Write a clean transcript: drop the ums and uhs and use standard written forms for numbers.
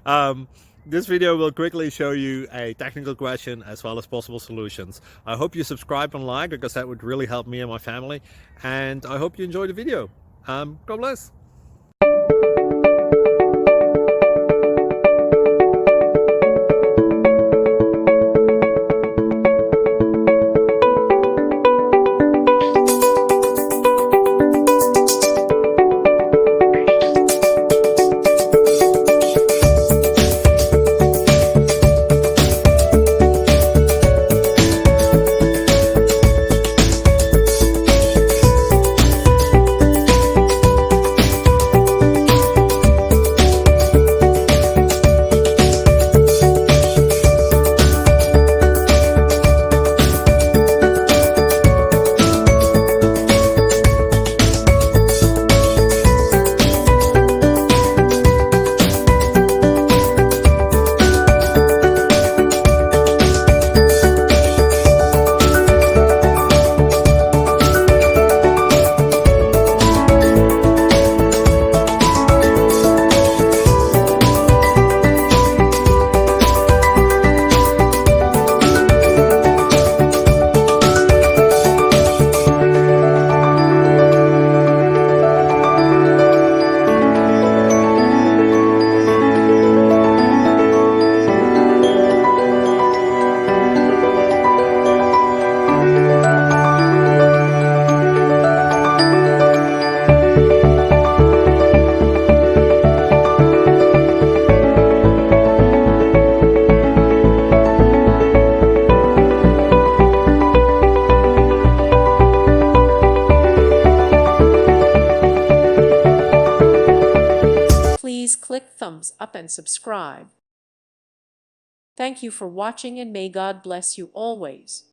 um, this video will quickly show you a technical question as well as possible solutions. I hope you subscribe and like, because that would really help me and my family. And I hope you enjoy the video. God bless. Please click thumbs up and subscribe. Thank you for watching, and may God bless you always.